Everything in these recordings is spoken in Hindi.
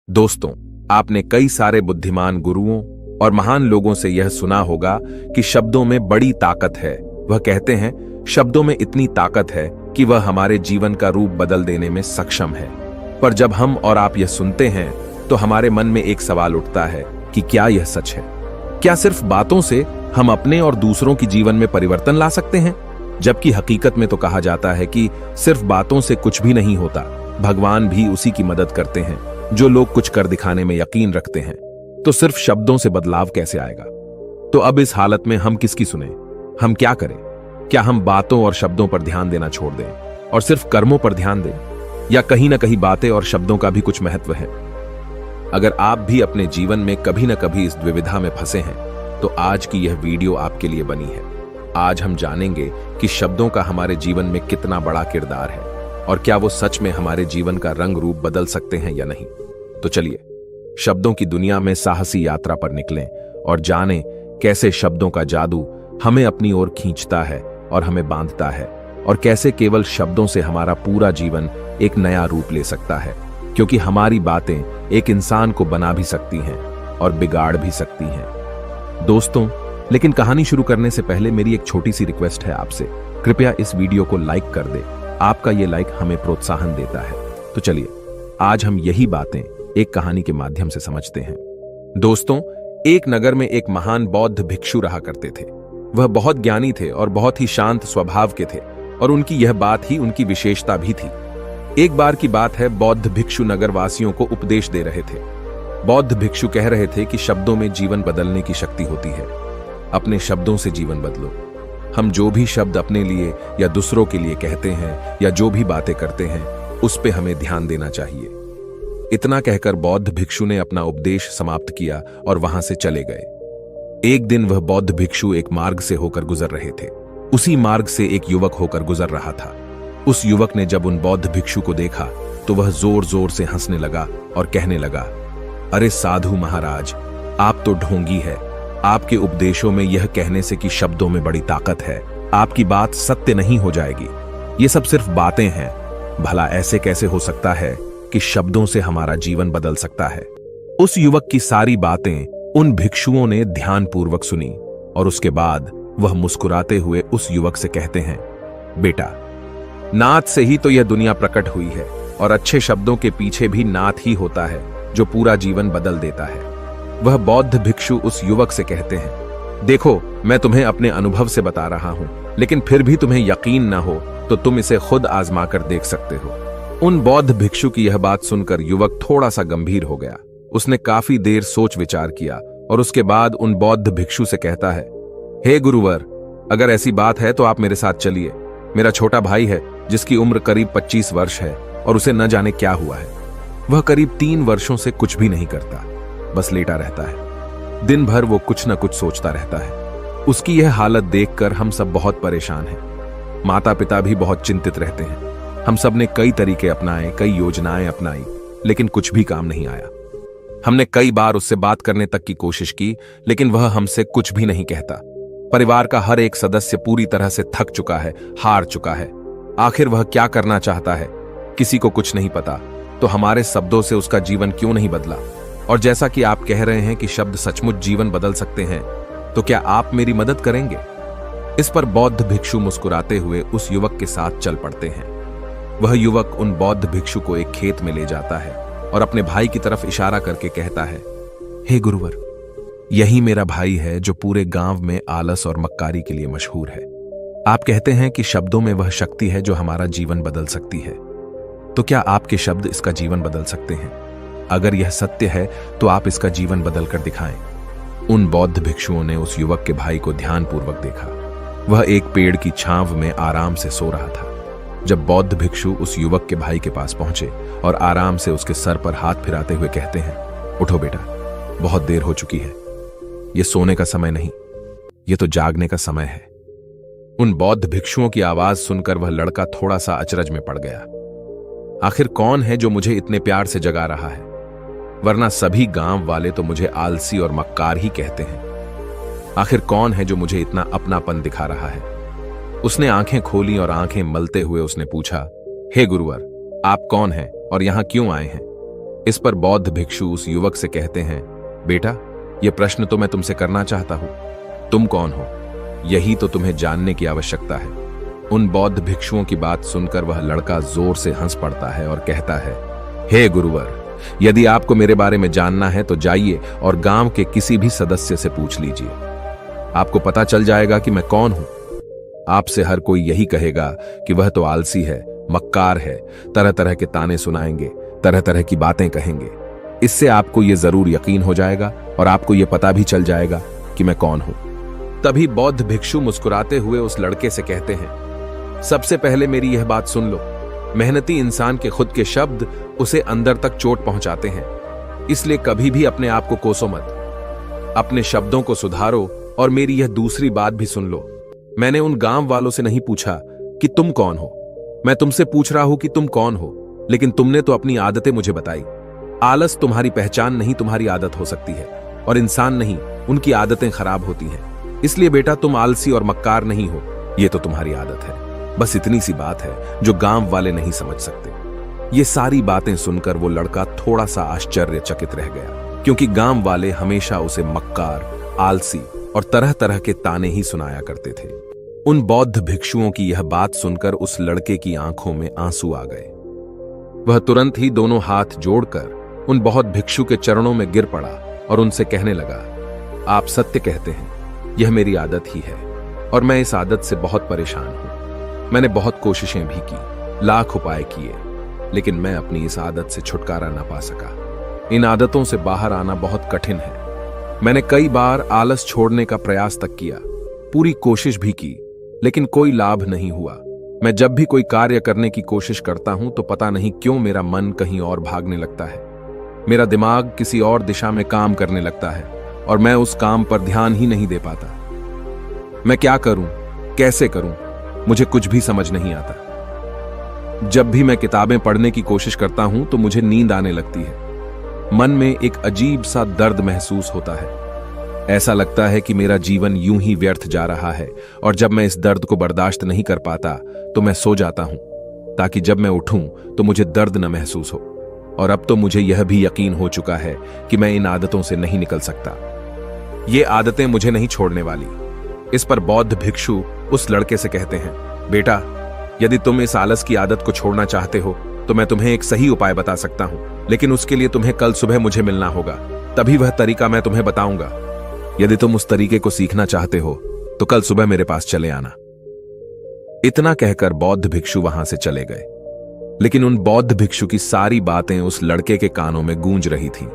दोस्तों, आपने कई सारे बुद्धिमान गुरुओं और महान लोगों से यह सुना होगा कि शब्दों में बड़ी ताकत है। वह कहते हैं शब्दों में इतनी ताकत है कि वह हमारे जीवन का रूप बदल देने में सक्षम है। पर जब हम और आप यह सुनते हैं तो हमारे मन में एक सवाल उठता है कि क्या यह सच है? क्या सिर्फ बातों से हम अपने और दूसरों की जीवन में परिवर्तन ला सकते हैं? जबकि हकीकत में तो कहा जाता है कि सिर्फ बातों से कुछ भी नहीं होता, भगवान भी उसी की मदद करते हैं जो लोग कुछ कर दिखाने में यकीन रखते हैं। तो सिर्फ शब्दों से बदलाव कैसे आएगा? तो अब इस हालत में हम किसकी सुने? हम क्या करें? क्या हम बातों और शब्दों पर ध्यान देना छोड़ दें और सिर्फ कर्मों पर ध्यान दें? या कहीं ना कहीं बातें और शब्दों का भी कुछ महत्व है? अगर आप भी अपने जीवन में कभी ना कभी इस द्विविधा में फंसे हैं तो आज की यह वीडियो आपके लिए बनी है। आज हम जानेंगे कि शब्दों का हमारे जीवन में कितना बड़ा किरदार है और क्या वो सच में हमारे जीवन का रंग रूप बदल सकते हैं या नहीं। तो चलिए शब्दों की दुनिया में साहसी यात्रा पर निकलें और जानें कैसे शब्दों का जादू हमें अपनी ओर खींचता है और हमें बांधता है, और कैसे केवल शब्दों से हमारा पूरा जीवन एक नया रूप ले सकता है। क्योंकि हमारी बातें एक इंसान को बना भी सकती हैं और बिगाड़ भी सकती हैं। दोस्तों, लेकिन कहानी शुरू करने से पहले मेरी एक छोटी सी रिक्वेस्ट है आपसे, कृपया इस वीडियो को लाइक कर दे। आपका ये लाइक हमें प्रोत्साहन देता है। तो चलिए आज हम यही बातें एक कहानी के माध्यम से समझते हैं। दोस्तों, एक नगर में एक महान बौद्ध भिक्षु रहा करते थे। वह बहुत ज्ञानी थे और बहुत ही शांत स्वभाव के थे, और उनकी यह बात ही उनकी विशेषता भी थी। एक बार की बात है, बौद्ध भिक्षु नगरवासियों को उपदेश दे रहे थे। बौद्ध भिक्षु कह रहे थे कि शब्दों में जीवन बदलने की शक्ति होती है। अपने शब्दों से जीवन बदलो। हम जो भी शब्द अपने लिए या दूसरों के लिए कहते हैं या जो भी बातें करते हैं उस पे हमें ध्यान देना चाहिए। इतना कहकर बौद्ध भिक्षु ने अपना उपदेश समाप्त किया और वहां से चले गए। एक दिन वह बौद्ध भिक्षु एक मार्ग से होकर गुजर रहे थे। उसी मार्ग से एक युवक होकर गुजर रहा था। उस युवक ने जब उन बौद्ध भिक्षु को देखा तो वह जोर जोर से हंसने लगा और कहने लगा, अरे साधु महाराज, आप तो ढोंगी है। आपके उपदेशों में यह कहने से कि शब्दों में बड़ी ताकत है, आपकी बात सत्य नहीं हो जाएगी। ये सब सिर्फ बातें हैं। भला ऐसे कैसे हो सकता है कि शब्दों से हमारा जीवन बदल सकता है? उस युवक की सारी बातें उन भिक्षुओं ने ध्यानपूर्वक सुनी और उसके बाद वह मुस्कुराते हुए उस युवक से कहते हैं, बेटा, नाद से ही तो यह दुनिया प्रकट हुई है, और अच्छे शब्दों के पीछे भी नाद ही होता है जो पूरा जीवन बदल देता है। वह बौद्ध भिक्षु उस युवक से कहते हैं, देखो, मैं तुम्हें अपने अनुभव से बता रहा हूं, लेकिन फिर भी तुम्हें यकीन न हो तो तुम इसे खुद आजमा कर देख सकते हो। उन बौद्ध भिक्षु की यह बात सुनकर युवक थोड़ा सा गंभीर हो गया। उसने काफी देर सोच विचार किया और उसके बाद उन बौद्ध भिक्षु से कहता है, हे गुरुवर, अगर ऐसी बात है तो आप मेरे साथ चलिए। मेरा छोटा भाई है जिसकी उम्र करीब 25 वर्ष है और उसे न जाने क्या हुआ है। वह करीब 3 वर्षों से कुछ भी नहीं करता, बस लेटा रहता है। दिन भर वो कुछ न कुछ सोचता रहता है। उसकी यह हालत देखकर हम सब बहुत परेशान हैं। माता पिता भी बहुत चिंतित रहते हैं। हम सब ने कई तरीके अपनाए, कई योजनाएं अपनाई, लेकिन कुछ भी काम नहीं आया। हमने कई बार उससे बात करने तक की कोशिश की, लेकिन वह हमसे कुछ भी नहीं कहता। परिवार का हर एक सदस्य पूरी तरह से थक चुका है, हार चुका है। आखिर वह क्या करना चाहता है, किसी को कुछ नहीं पता। तो हमारे शब्दों से उसका जीवन क्यों नहीं बदला? और जैसा कि आप कह रहे हैं कि शब्द सचमुच जीवन बदल सकते हैं, तो क्या आप मेरी मदद करेंगे? इस पर बौद्ध भिक्षु मुस्कुराते हुए उस युवक के साथ चल पड़ते हैं। वह युवक उन बौद्ध भिक्षु को एक खेत में ले जाता है और अपने भाई की तरफ इशारा करके कहता है, हे गुरुवर, यही मेरा भाई है जो पूरे गांव में आलस और मक्कारी के लिए मशहूर है। आप कहते हैं कि शब्दों में वह शक्ति है जो हमारा जीवन बदल सकती है। तो क्या आपके शब्द इसका जीवन बदल सकते हैं? अगर यह सत्य है तो आप इसका जीवन बदल कर दिखाएं। उन बौद्ध भिक्षुओं ने उस युवक के भाई को ध्यानपूर्वक देखा। वह एक पेड़ की छांव में आराम से सो रहा था। जब बौद्ध भिक्षु उस युवक के भाई के पास पहुंचे और आराम से उसके सर पर हाथ फिराते हुए कहते हैं, उठो बेटा, बहुत देर हो चुकी है। यह सोने का समय नहीं, यह तो जागने का समय है। उन बौद्ध भिक्षुओं की आवाज सुनकर वह लड़का थोड़ा सा अचरज में पड़ गया। आखिर कौन है जो मुझे इतने प्यार से जगा रहा है? वरना सभी गांव वाले तो मुझे आलसी और मक्कार ही कहते हैं। आखिर कौन है जो मुझे इतना अपनापन दिखा रहा है? उसने आंखें खोली और आंखें मलते हुए उसने पूछा, हे गुरुवर, आप कौन हैं और यहां क्यों आए हैं? इस पर बौद्ध भिक्षु उस युवक से कहते हैं, बेटा, यह प्रश्न तो मैं तुमसे करना चाहता हूं। तुम कौन हो? यही तो तुम्हें जानने की आवश्यकता है। उन बौद्ध भिक्षुओं की बात सुनकर वह लड़का जोर से हंस पड़ता है और कहता है, हे गुरुवर, यदि आपको मेरे बारे में जानना है तो जाइए और गांव के किसी भी सदस्य से पूछ लीजिए। आपको पता चल जाएगा कि मैं कौन हूं। आपसे हर कोई यही कहेगा कि वह तो आलसी है, मक्कार है, तरह तरह के ताने सुनाएंगे, तरह तरह की बातें कहेंगे। इससे आपको यह जरूर यकीन हो जाएगा और आपको यह पता भी चल जाएगा कि मैं कौन हूं। तभी बौद्ध भिक्षु मुस्कुराते हुए उस लड़के से कहते हैं, सबसे पहले मेरी यह बात सुन लो। मेहनती इंसान के खुद के शब्द उसे अंदर तक चोट पहुंचाते हैं, इसलिए कभी भी अपने आप को कोसो मत। अपने शब्दों को सुधारो और मेरी यह दूसरी बात भी सुन लो। मैंने उन गांव वालों से नहीं पूछा कि तुम कौन हो, मैं तुमसे पूछ रहा हूं कि तुम कौन हो, लेकिन तुमने तो अपनी आदतें मुझे बताई। आलस तुम्हारी पहचान नहीं, तुम्हारी आदत हो सकती है, और इंसान नहीं, उनकी आदतें खराब होती हैं। इसलिए बेटा, तुम आलसी और मक्कार नहीं हो, यह तो तुम्हारी आदत है। बस इतनी सी बात है जो गांव वाले नहीं समझ सकते। ये सारी बातें सुनकर वो लड़का थोड़ा सा आश्चर्यचकित रह गया, क्योंकि गांव वाले हमेशा उसे मक्कार, आलसी और तरह तरह के ताने ही सुनाया करते थे। उन बौद्ध भिक्षुओं की यह बात सुनकर उस लड़के की आंखों में आंसू आ गए। वह तुरंत ही दोनों हाथ जोड़कर उन बौद्ध भिक्षु के चरणों में गिर पड़ा और उनसे कहने लगा, आप सत्य कहते हैं, यह मेरी आदत ही है और मैं इस आदत से बहुत परेशान हूं। मैंने बहुत कोशिशें भी की, लाख उपाय किए, लेकिन मैं अपनी इस आदत से छुटकारा ना पा सका। इन आदतों से बाहर आना बहुत कठिन है। मैंने कई बार आलस छोड़ने का प्रयास तक किया, पूरी कोशिश भी की, लेकिन कोई लाभ नहीं हुआ। मैं जब भी कोई कार्य करने की कोशिश करता हूं तो पता नहीं क्यों मेरा मन कहीं और भागने लगता है। मेरा दिमाग किसी और दिशा में काम करने लगता है और मैं उस काम पर ध्यान ही नहीं दे पाता। मैं क्या करूं, कैसे करूं, मुझे कुछ भी समझ नहीं आता। जब भी मैं किताबें पढ़ने की कोशिश करता हूं तो मुझे नींद आने लगती है। मन में एक अजीब सा दर्द महसूस होता है। ऐसा लगता है कि मेरा जीवन यूं ही व्यर्थ जा रहा है, और जब मैं इस दर्द को बर्दाश्त नहीं कर पाता तो मैं सो जाता हूं, ताकि जब मैं उठूं तो मुझे दर्द न महसूस हो। और अब तो मुझे यह भी यकीन हो चुका है कि मैं इन आदतों से नहीं निकल सकता। ये आदतें मुझे नहीं छोड़ने वाली। इस पर बौद्ध भिक्षु उस लड़के से कहते हैं, बेटा, यदि तुम इस आलस की आदत को छोड़ना चाहते हो तो मैं तुम्हें एक सही उपाय बता सकता हूं, लेकिन उसके लिए तुम्हें कल सुबह मुझे मिलना होगा, तभी वह तरीका मैं तुम्हें बताऊंगा। यदि तुम उस तरीके को सीखना चाहते हो तो कल सुबह मेरे पास चले आना। इतना कहकर बौद्ध भिक्षु वहां से चले गए, लेकिन उन बौद्ध भिक्षु की सारी बातें उस लड़के के कानों में गूंज रही थीं।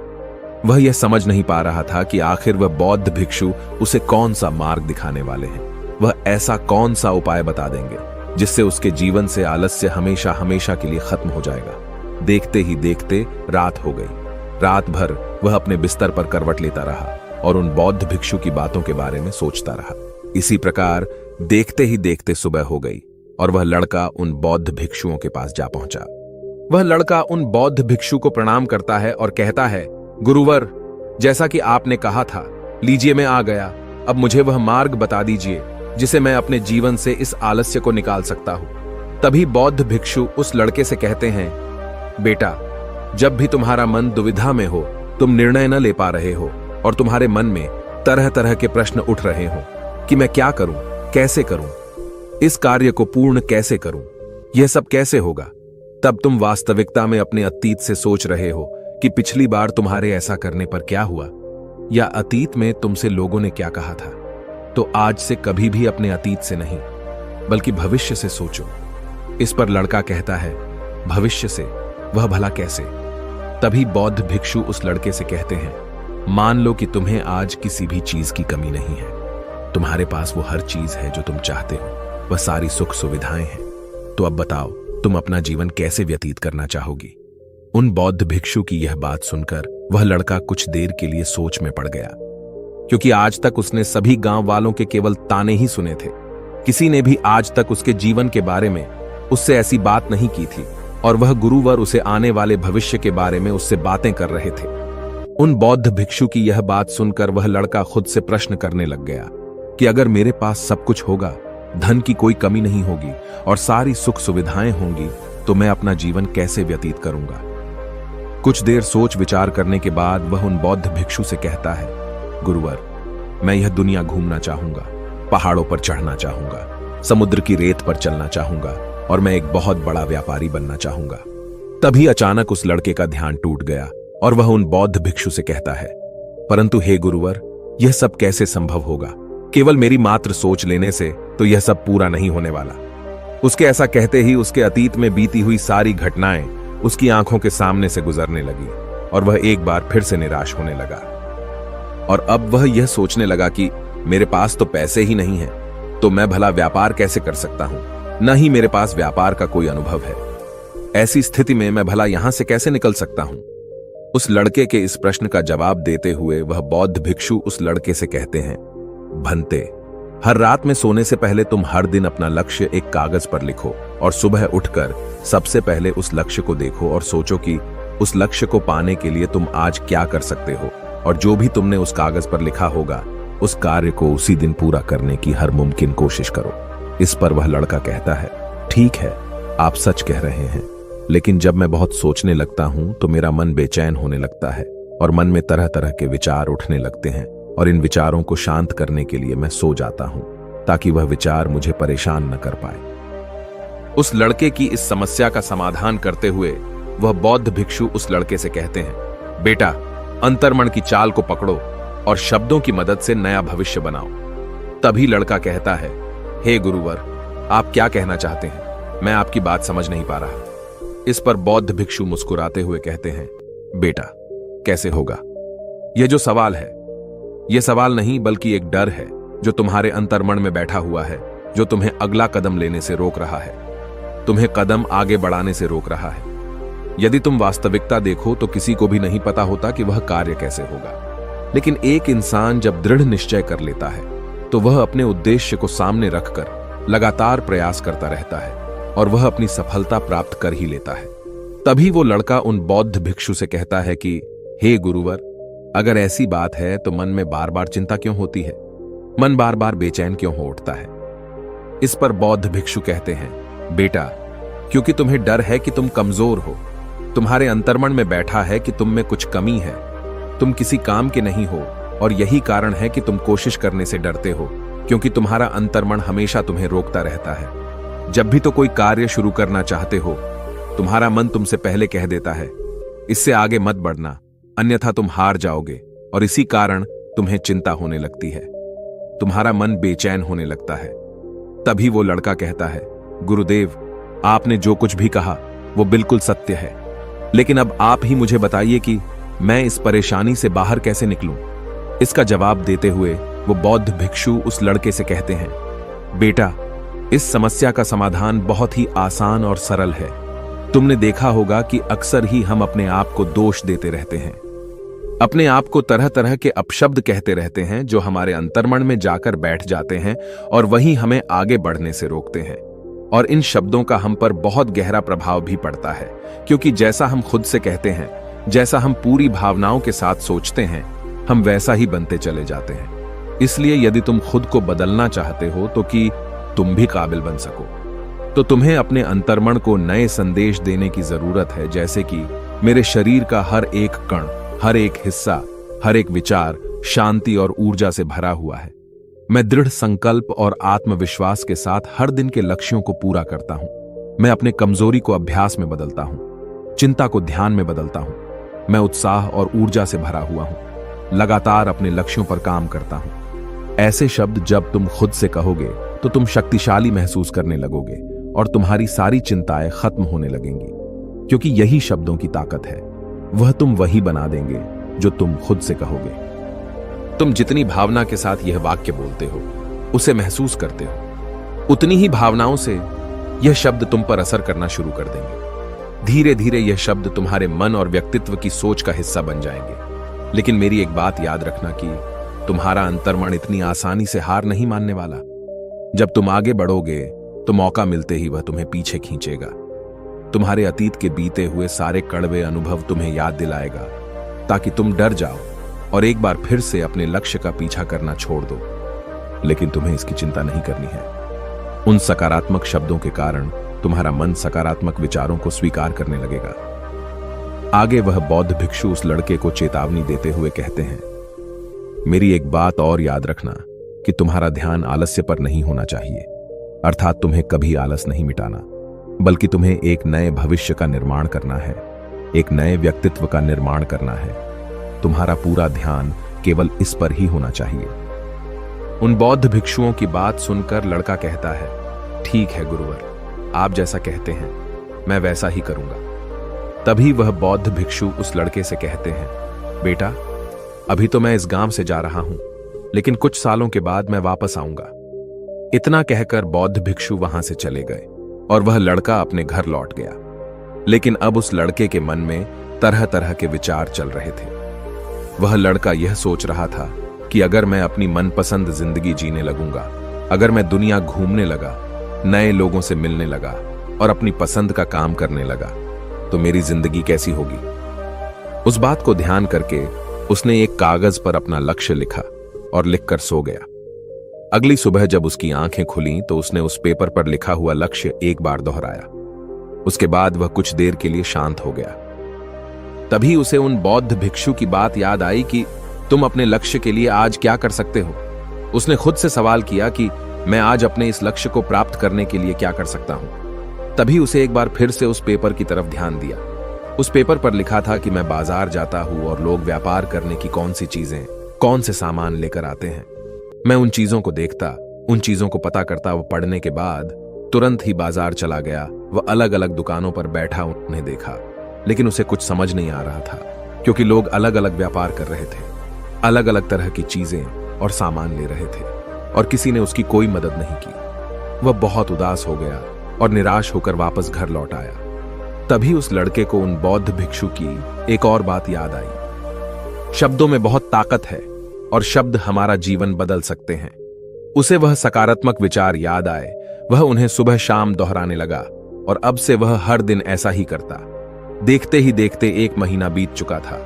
वह यह समझ नहीं पा रहा था कि आखिर वह बौद्ध भिक्षु उसे कौन सा मार्ग दिखाने वाले हैं। वह ऐसा कौन सा उपाय बता देंगे जिससे उसके जीवन से आलस्य हमेशा हमेशा के लिए खत्म हो जाएगा। देखते ही देखते रात हो गई। रात भर वह अपने बिस्तर पर करवट लेता रहा और उन बौद्ध भिक्षु की बातों के बारे में सोचता रहा। इसी प्रकार देखते ही देखते सुबह हो गई और वह लड़का उन बौद्ध भिक्षुओं के पास जा पहुंचा। वह लड़का उन बौद्ध भिक्षु को प्रणाम करता है और कहता है, गुरुवर, जैसा कि आपने कहा था, लीजिए मैं आ गया। अब मुझे वह मार्ग बता दीजिए जिसे मैं अपने जीवन से इस आलस्य को निकाल सकता हूं। तभी बौद्ध भिक्षु उस लड़के से कहते हैं, बेटा, जब भी तुम्हारा मन दुविधा में हो, तुम निर्णय न ले पा रहे हो और तुम्हारे मन में तरह तरह के प्रश्न उठ रहे हो कि मैं क्या करूं, कैसे करूं, इस कार्य को पूर्ण कैसे करूं, यह सब कैसे होगा, तब तुम वास्तविकता में अपने अतीत से सोच रहे हो कि पिछली बार तुम्हारे ऐसा करने पर क्या हुआ, या अतीत में तुमसे लोगों ने क्या कहा था। तो आज से कभी भी अपने अतीत से नहीं, बल्कि भविष्य से सोचो। इस पर लड़का कहता है, भविष्य से? वह भला कैसे? तभी बौद्ध भिक्षु उस लड़के से कहते हैं, मान लो कि तुम्हें आज किसी भी चीज की कमी नहीं है। तुम्हारे पास वो हर चीज है जो तुम चाहते हो, वह सारी सुख सुविधाएं हैं। तो अब बताओ, तुम अपना जीवन कैसे व्यतीत करना चाहोगी? उन बौद्ध भिक्षु की यह बात सुनकर वह लड़का कुछ देर के लिए सोच में पड़ गया, क्योंकि आज तक उसने सभी गांव वालों के केवल ताने ही सुने थे। किसी ने भी आज तक उसके जीवन के बारे में उससे ऐसी बात नहीं की थी, और वह गुरुवर उसे आने वाले भविष्य के बारे में उससे बातें कर रहे थे। उन बौद्ध भिक्षु की यह बात सुनकर वह लड़का खुद से प्रश्न करने लग गया कि अगर मेरे पास सब कुछ होगा, धन की कोई कमी नहीं होगी और सारी सुख सुविधाएं होंगी, तो मैं अपना जीवन कैसे व्यतीत करूंगा? कुछ देर सोच विचार करने के बाद वह उन बौद्ध भिक्षु से कहता है, गुरुवर, मैं यह दुनिया घूमना चाहूंगा, पहाड़ों पर चढ़ना चाहूंगा, समुद्र की रेत पर चलना चाहूंगा और मैं एक बहुत बड़ा व्यापारी बनना चाहूंगा। तभी अचानक उस लड़के का ध्यान टूट गया और वह उन बौद्ध भिक्षु से कहता है, परंतु हे गुरुवर, यह सब कैसे संभव होगा? केवल मेरी मात्र सोच लेने से तो यह सब पूरा नहीं होने वाला। उसके ऐसा कहते ही उसके अतीत में बीती हुई सारी घटनाएं उसकी आंखों के सामने से गुजरने लगी और वह एक बार फिर से निराश होने लगा। और अब वह यह सोचने लगा कि मेरे पास तो पैसे ही नहीं है, तो मैं भला व्यापार कैसे कर सकता हूं? न ही मेरे पास व्यापार का कोई अनुभव है। ऐसी स्थिति में मैं भला यहां से कैसे निकल सकता हूं? उस लड़के के इस प्रश्न का जवाब देते हुए वह बौद्ध भिक्षु उस लड़के से कहते हैं, भंते, हर रात में सोने से पहले तुम हर दिन अपना लक्ष्य एक कागज पर लिखो और सुबह उठकर सबसे पहले उस लक्ष्य को देखो और सोचो कि उस लक्ष्य को पाने के लिए तुम आज क्या कर सकते हो, और जो भी तुमने उस कागज पर लिखा होगा उस कार्य को उसी दिन पूरा करने की हर मुमकिन कोशिश करो। इस पर वह लड़का कहता है, ठीक है, आप सच कह रहे हैं, लेकिन जब मैं बहुत सोचने लगता हूं तो मेरा मन बेचैन होने लगता है और मन में तरह तरह के विचार उठने लगते हैं और इन विचारों को शांत करने के लिए मैं सो जाता हूं ताकि वह विचार मुझे परेशान न कर पाए। उस लड़के की इस समस्या का समाधान करते हुए वह बौद्ध भिक्षु उस लड़के से कहते हैं, बेटा, अंतर्मन की चाल को पकड़ो और शब्दों की मदद से नया भविष्य बनाओ। तभी लड़का कहता है, हे गुरुवर, आप क्या कहना चाहते हैं? मैं आपकी बात समझ नहीं पा रहा। इस पर बौद्ध भिक्षु मुस्कुराते हुए कहते हैं, बेटा, कैसे होगा? यह जो सवाल है, यह सवाल नहीं बल्कि एक डर है जो तुम्हारे अंतर्मन में बैठा हुआ है, जो तुम्हें अगला कदम लेने से रोक रहा है, तुम्हें कदम आगे बढ़ाने से रोक रहा है। यदि तुम वास्तविकता देखो तो किसी को भी नहीं पता होता कि वह कार्य कैसे होगा, लेकिन एक इंसान जब दृढ़ निश्चय कर लेता है तो वह अपने उद्देश्य को सामने रखकर लगातार प्रयास करता रहता है और वह अपनी सफलता प्राप्त कर ही लेता है। तभी वो लड़का उन बौद्ध भिक्षु से कहता है कि हे गुरुवर, अगर ऐसी बात है तो मन में बार बार चिंता क्यों होती है? मन बार बार बेचैन क्यों हो उठता है? इस पर बौद्ध भिक्षु कहते हैं, बेटा, क्योंकि तुम्हें डर है कि तुम कमजोर हो। तुम्हारे अंतर्मन में बैठा है कि तुम में कुछ कमी है, तुम किसी काम के नहीं हो, और यही कारण है कि तुम कोशिश करने से डरते हो, क्योंकि तुम्हारा अंतर्मन हमेशा तुम्हें रोकता रहता है। जब भी तो कोई कार्य शुरू करना चाहते हो, तुम्हारा मन तुमसे पहले कह देता है, इससे आगे मत बढ़ना, अन्यथा तुम हार जाओगे, और इसी कारण तुम्हें चिंता होने लगती है, तुम्हारा मन बेचैन होने लगता है। तभी वो लड़का कहता है, गुरुदेव, आपने जो कुछ भी कहा वो बिल्कुल सत्य है, लेकिन अब आप ही मुझे बताइए कि मैं इस परेशानी से बाहर कैसे निकलूं? इसका जवाब देते हुए वो बौद्ध भिक्षु उस लड़के से कहते हैं, बेटा, इस समस्या का समाधान बहुत ही आसान और सरल है। तुमने देखा होगा कि अक्सर ही हम अपने आप को दोष देते रहते हैं, अपने आप को तरह तरह के अपशब्द कहते रहते हैं जो हमारे अंतर्मन में जाकर बैठ जाते हैं और वही हमें आगे बढ़ने से रोकते हैं। और इन शब्दों का हम पर बहुत गहरा प्रभाव भी पड़ता है, क्योंकि जैसा हम खुद से कहते हैं, जैसा हम पूरी भावनाओं के साथ सोचते हैं, हम वैसा ही बनते चले जाते हैं। इसलिए यदि तुम खुद को बदलना चाहते हो तो कि तुम भी काबिल बन सको, तो तुम्हें अपने अंतर्मन को नए संदेश देने की जरूरत है, जैसे कि मेरे शरीर का हर एक कण, हर एक हिस्सा, हर एक विचार शांति और ऊर्जा से भरा हुआ है। मैं दृढ़ संकल्प और आत्मविश्वास के साथ हर दिन के लक्ष्यों को पूरा करता हूं। मैं अपने कमजोरी को अभ्यास में बदलता हूं, चिंता को ध्यान में बदलता हूं। मैं उत्साह और ऊर्जा से भरा हुआ हूं, लगातार अपने लक्ष्यों पर काम करता हूं। ऐसे शब्द जब तुम खुद से कहोगे तो तुम शक्तिशाली महसूस करने लगोगे और तुम्हारी सारी चिंताएं खत्म होने लगेंगी, क्योंकि यही शब्दों की ताकत है। वह तुम वही बना देंगे जो तुम खुद से कहोगे। तुम जितनी भावना के साथ यह वाक्य बोलते हो, उसे महसूस करते हो, उतनी ही भावनाओं से यह शब्द तुम पर असर करना शुरू कर देंगे। धीरे धीरे यह शब्द तुम्हारे मन और व्यक्तित्व की सोच का हिस्सा बन जाएंगे। लेकिन मेरी एक बात याद रखना कि तुम्हारा अंतर्मन इतनी आसानी से हार नहीं मानने वाला। जब तुम आगे बढ़ोगे तो मौका मिलते ही वह तुम्हें पीछे खींचेगा। तुम्हारे अतीत के बीते हुए सारे कड़वे अनुभव तुम्हें याद दिलाएगा, ताकि तुम डर जाओ और एक बार फिर से अपने लक्ष्य का पीछा करना छोड़ दो। लेकिन तुम्हें इसकी चिंता नहीं करनी है। उन सकारात्मक शब्दों के कारण तुम्हारा मन सकारात्मक विचारों को स्वीकार करने लगेगा। आगे वह बौद्ध भिक्षु उस लड़के को चेतावनी देते हुए कहते हैं, मेरी एक बात और याद रखना कि तुम्हारा ध्यान आलस्य पर नहीं होना चाहिए, अर्थात तुम्हें कभी आलस नहीं मिटाना, बल्कि तुम्हें एक नए भविष्य का निर्माण करना है, एक नए व्यक्तित्व का निर्माण करना है। तुम्हारा पूरा ध्यान केवल इस पर ही होना चाहिए। उन बौद्ध भिक्षुओं की बात सुनकर लड़का कहता है, ठीक है गुरुवर, आप जैसा कहते हैं मैं वैसा ही करूंगा। तभी वह बौद्ध भिक्षु उस लड़के से कहते हैं, बेटा, अभी तो मैं इस गांव से जा रहा हूं, लेकिन कुछ सालों के बाद मैं वापस आऊंगा। इतना कहकर बौद्ध भिक्षु वहां से चले गए और वह लड़का अपने घर लौट गया। लेकिन अब उस लड़के के मन में तरह तरह के विचार चल रहे थे। वह लड़का यह सोच रहा था कि अगर मैं अपनी मनपसंद जिंदगी जीने लगूंगा, अगर मैं दुनिया घूमने लगा, नए लोगों से मिलने लगा और अपनी पसंद का काम करने लगा, तो मेरी जिंदगी कैसी होगी। उस बात को ध्यान करके उसने एक कागज पर अपना लक्ष्य लिखा और लिखकर सो गया। अगली सुबह जब उसकी आंखें खुलीं तो उसने उस पेपर पर लिखा हुआ लक्ष्य एक बार दोहराया। उसके बाद वह कुछ देर के लिए शांत हो गया। तभी उसे उन बौद्ध भिक्षु की बात याद आई कि तुम अपने लक्ष्य के लिए आज क्या कर सकते हो। उसने खुद से सवाल किया कि मैं आज अपने इस लक्ष्य को प्राप्त करने के लिए क्या कर सकता हूं। तभी उसे एक बार फिर से उस पेपर की तरफ ध्यान दिया। उस पेपर पर लिखा था कि मैं बाजार जाता हूं और लोग व्यापार करने की कौन सी चीजें, कौन से सामान लेकर आते हैं। मैं उन चीजों को देखता, उन चीजों को पता करता। वो पढ़ने के बाद तुरंत ही बाजार चला गया। वह अलग अलग दुकानों पर बैठा उन्हें देखा, लेकिन उसे कुछ समझ नहीं आ रहा था, क्योंकि लोग अलग अलग व्यापार कर रहे थे, अलग अलग तरह की चीजें और सामान ले रहे थे, और किसी ने उसकी कोई मदद नहीं की। वह बहुत उदास हो गया और निराश होकर वापस घर लौट आया। तभी उस लड़के को उन बौद्ध भिक्षु की एक और बात याद आई। शब्दों में बहुत ताकत है और शब्द हमारा जीवन बदल सकते हैं। उसे वह सकारात्मक विचार याद आए। वह उन्हें सुबह शाम दोहराने लगा और अब से वह हर दिन ऐसा ही करता। देखते ही देखते 1 महीना बीत चुका था,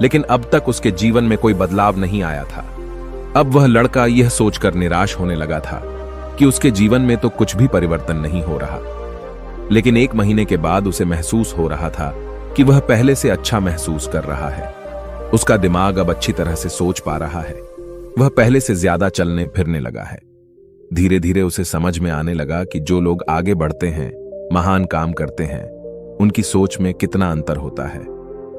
लेकिन अब तक उसके जीवन में कोई बदलाव नहीं आया था। अब वह लड़का यह सोचकर निराश होने लगा था कि उसके जीवन में तो कुछ भी परिवर्तन नहीं हो रहा। लेकिन 1 महीने के बाद उसे महसूस हो रहा था कि वह पहले से अच्छा महसूस कर रहा है। उसका दिमाग अब अच्छी तरह से सोच पा रहा है। वह पहले से ज्यादा चलने फिरने लगा है। धीरे धीरे उसे समझ में आने लगा कि जो लोग आगे बढ़ते हैं, महान काम करते हैं, उनकी सोच में कितना अंतर होता है।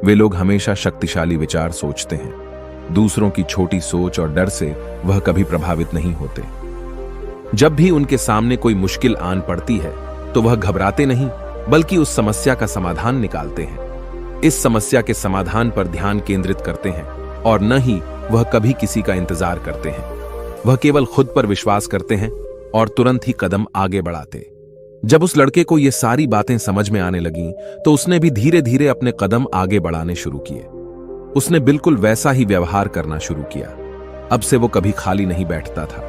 वे लोग हमेशा शक्तिशाली विचार सोचते हैं। दूसरों की छोटी सोच और डर से वह कभी प्रभावित नहीं होते। जब भी उनके सामने कोई मुश्किल आन पड़ती है तो वह घबराते नहीं, बल्कि उस समस्या का समाधान निकालते हैं। इस समस्या के समाधान पर ध्यान केंद्रित करते हैं और न ही वह कभी किसी का इंतजार करते हैं। वह केवल खुद पर विश्वास करते हैं और तुरंत ही कदम आगे बढ़ाते। जब उस लड़के को ये सारी बातें समझ में आने लगीं, तो उसने भी धीरे धीरे अपने कदम आगे बढ़ाने शुरू किए। उसने बिल्कुल वैसा ही व्यवहार करना शुरू किया। अब से वो कभी खाली नहीं बैठता था।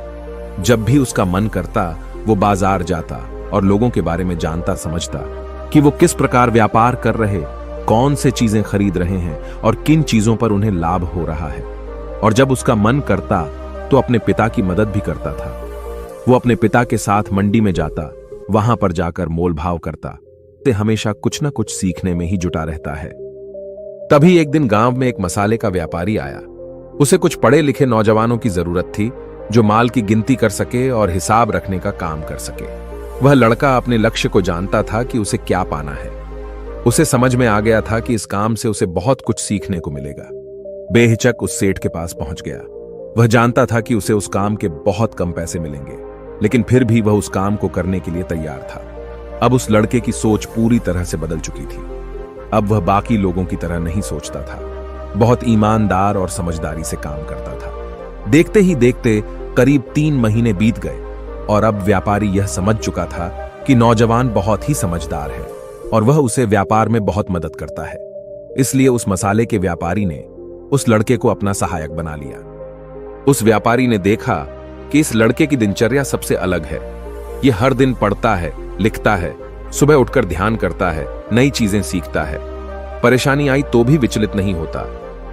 जब भी उसका मन करता, वो बाजार जाता और लोगों के बारे में जानता समझता कि वो किस प्रकार व्यापार कर रहे, कौन से चीजें खरीद रहे हैं और किन चीजों पर उन्हें लाभ हो रहा है। और जब उसका मन करता तो अपने पिता की मदद भी करता था। वो अपने पिता के साथ मंडी में जाता, वहां पर जाकर मोल भाव करता। ते हमेशा कुछ न कुछ सीखने में ही जुटा रहता है। तभी एक दिन गांव में एक मसाले का व्यापारी आया। उसे कुछ पढ़े लिखे नौजवानों की जरूरत थी जो माल की गिनती कर सके और हिसाब रखने का काम कर सके। वह लड़का अपने लक्ष्य को जानता था कि उसे क्या पाना है। उसे समझ में आ गया था कि इस काम से उसे बहुत कुछ सीखने को मिलेगा। बेहिचक उस सेठ के पास पहुंच गया। वह जानता था कि उसे उस काम के बहुत कम पैसे मिलेंगे, लेकिन फिर भी वह उस काम को करने के लिए तैयार था। अब उस लड़के की सोच पूरी तरह से बदल चुकी थी। अब वह बाकी लोगों की तरह नहीं सोचता था, बहुत ईमानदार और समझदारी से काम करता था। देखते ही देखते करीब 3 महीने बीत गए और अब व्यापारी यह समझ चुका था कि नौजवान बहुत ही समझदार है और वह उसे व्यापार में बहुत मदद करता है। इसलिए उस मसाले के व्यापारी ने उस लड़के को अपना सहायक बना लिया। उस व्यापारी ने देखा कि इस लड़के की दिनचर्या सबसे अलग है। यह हर दिन पढ़ता है, लिखता है, सुबह उठकर ध्यान करता है, नई चीजें सीखता है। परेशानी आई तो भी विचलित नहीं होता।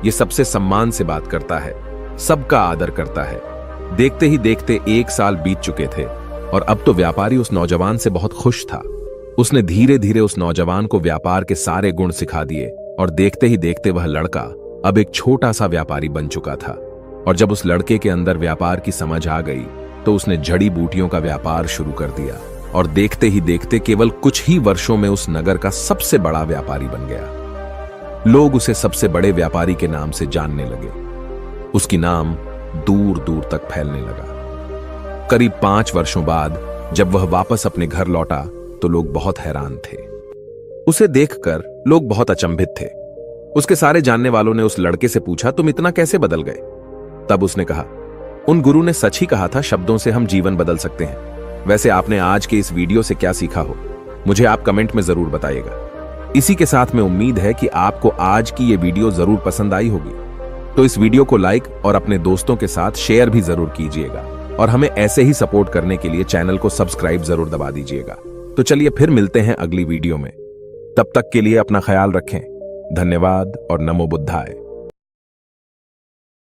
यह सबसे सम्मान से बात करता है, सबका आदर करता है। देखते ही देखते 1 साल बीत चुके थे और अब तो व्यापारी उस नौजवान से बहुत खुश था। उसने धीरे धीरे उस नौजवान को व्यापार के सारे गुण सिखा दिए और देखते ही देखते वह लड़का अब एक छोटा सा व्यापारी बन चुका था। और जब उस लड़के के अंदर व्यापार की समझ आ गई तो उसने जड़ी बूटियों का व्यापार शुरू कर दिया और देखते ही देखते केवल कुछ ही वर्षों में उस नगर का सबसे बड़ा व्यापारी बन गया। लोग उसे सबसे बड़े व्यापारी के नाम से जानने लगे। उसकी नाम दूर दूर तक फैलने लगा। करीब 5 वर्षों बाद जब वह वापस अपने घर लौटा तो लोग बहुत हैरान थे। उसे देखकर लोग बहुत अचंभित थे। उसके सारे जानने वालों ने उस लड़के से पूछा, तुम इतना कैसे बदल गए? तब उसने कहा, उन गुरु ने सच ही कहा था, शब्दों से हम जीवन बदल सकते हैं। वैसे आपने आज के इस वीडियो से क्या सीखा हो, मुझे आप कमेंट में जरूर बताइएगा। इसी के साथ में उम्मीद है कि आपको आज की ये वीडियो जरूर पसंद आई होगी, तो इस वीडियो को लाइक और अपने दोस्तों के साथ शेयर भी जरूर कीजिएगा और हमें ऐसे ही सपोर्ट करने के लिए चैनल को सब्सक्राइब जरूर दबा दीजिएगा। तो चलिए फिर मिलते हैं अगली वीडियो में। तब तक के लिए अपना ख्याल रखें। धन्यवाद और नमो बुद्धाय।